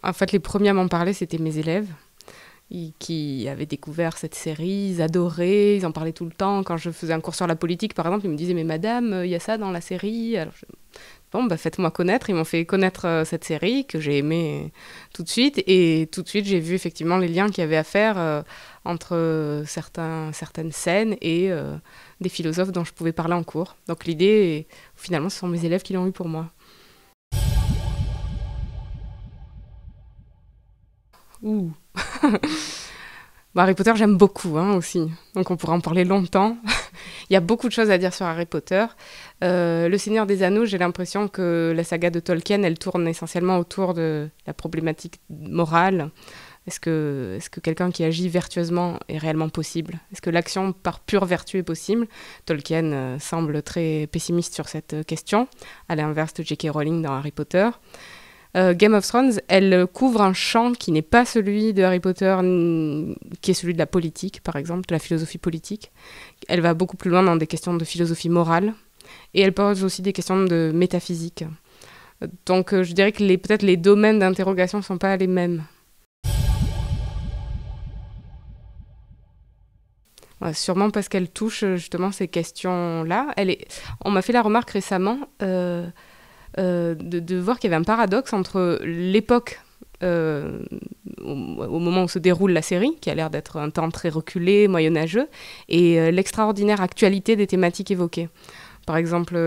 En fait, les premiers à m'en parler, c'était mes élèves qui avaient découvert cette série, ils adoraient, ils en parlaient tout le temps. Quand je faisais un cours sur la politique, par exemple, ils me disaient « Mais madame, il y a ça dans la série ?» Alors, bon, bah, faites-moi connaître. Ils m'ont fait connaître cette série que j'ai aimée tout de suite. Et tout de suite, j'ai vu effectivement les liens qu'il y avait à faire entre certaines scènes et des philosophes dont je pouvais parler en cours. Donc l'idée, finalement, ce sont mes élèves qui l'ont eu pour moi. Ouh. Bah, Harry Potter, j'aime beaucoup aussi. Donc on pourra en parler longtemps. Il y a beaucoup de choses à dire sur Harry Potter. Le Seigneur des Anneaux, j'ai l'impression que la saga de Tolkien, elle tourne essentiellement autour de la problématique morale. Est-ce que quelqu'un qui agit vertueusement est réellement possible? Est-ce que l'action par pure vertu est possible? Tolkien semble très pessimiste sur cette question, à l'inverse de J.K. Rowling dans Harry Potter. Game of Thrones, elle couvre un champ qui n'est pas celui de Harry Potter, qui est celui de la politique, par exemple, de la philosophie politique. Elle va beaucoup plus loin dans des questions de philosophie morale, et elle pose aussi des questions de métaphysique. Donc je dirais que peut-être les domaines d'interrogation ne sont pas les mêmes. Ouais, sûrement parce qu'elle touche justement ces questions-là. On m'a fait la remarque récemment de voir qu'il y avait un paradoxe entre l'époque au moment où se déroule la série, qui a l'air d'être un temps très reculé, moyenâgeux, et l'extraordinaire actualité des thématiques évoquées. Par exemple,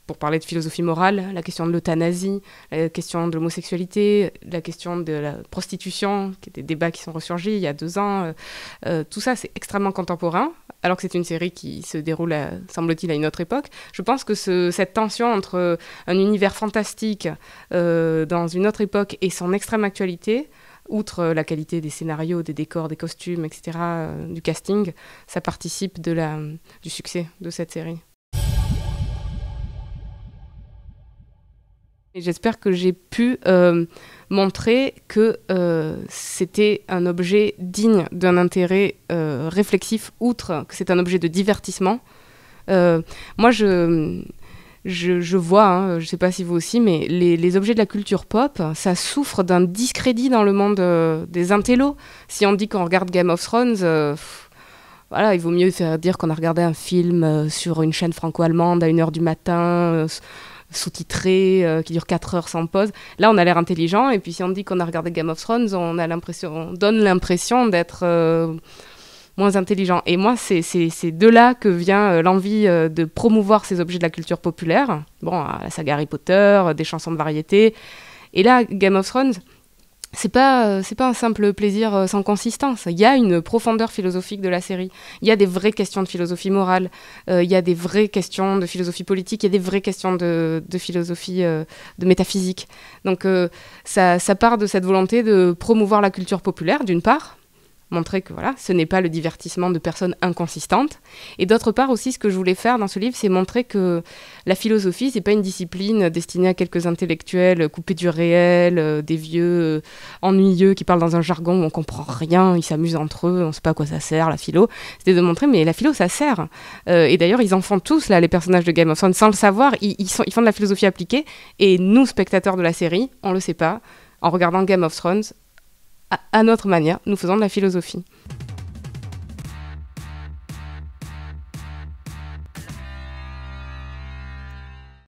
pour parler de philosophie morale, la question de l'euthanasie, la question de l'homosexualité, la question de la prostitution, qui étaient des débats qui sont ressurgis il y a 2 ans. Tout ça, c'est extrêmement contemporain, alors que c'est une série qui se déroule, semble-t-il, à une autre époque. Je pense que cette tension entre un univers fantastique dans une autre époque et son extrême actualité, outre la qualité des scénarios, des décors, des costumes, etc., du casting, ça participe du succès de cette série. Et j'espère que j'ai pu montrer que c'était un objet digne d'un intérêt réflexif, outre que c'est un objet de divertissement. Moi, je vois, je ne sais pas si vous aussi, mais les objets de la culture pop, ça souffre d'un discrédit dans le monde des intellos. Si on dit qu'on regarde Game of Thrones, voilà, il vaut mieux faire dire qu'on a regardé un film sur une chaîne franco-allemande à 1h du matin, sous-titré, qui dure 4 heures sans pause. Là, on a l'air intelligent, et puis si on dit qu'on a regardé Game of Thrones, on donne l'impression d'être moins intelligent. Et moi, c'est de là que vient l'envie de promouvoir ces objets de la culture populaire. Bon, la saga Harry Potter, des chansons de variété. Et là, Game of Thrones, c'est pas un simple plaisir sans consistance. Il y a une profondeur philosophique de la série. Il y a des vraies questions de philosophie morale. Il y a des vraies questions de philosophie politique. Il y a des vraies questions de philosophie, de métaphysique. Donc ça part de cette volonté de promouvoir la culture populaire, d'une part, montrer que voilà, ce n'est pas le divertissement de personnes inconsistantes. Et d'autre part aussi, ce que je voulais faire dans ce livre, c'est montrer que la philosophie, c'est pas une discipline destinée à quelques intellectuels coupés du réel, des vieux ennuyeux qui parlent dans un jargon où on comprend rien, ils s'amusent entre eux, on sait pas à quoi ça sert, la philo. C'était de montrer, mais la philo, ça sert. Et d'ailleurs, ils en font tous, là, les personnages de Game of Thrones, sans le savoir, ils font de la philosophie appliquée. Et nous, spectateurs de la série, on le sait pas, en regardant Game of Thrones, à notre manière, nous faisons de la philosophie.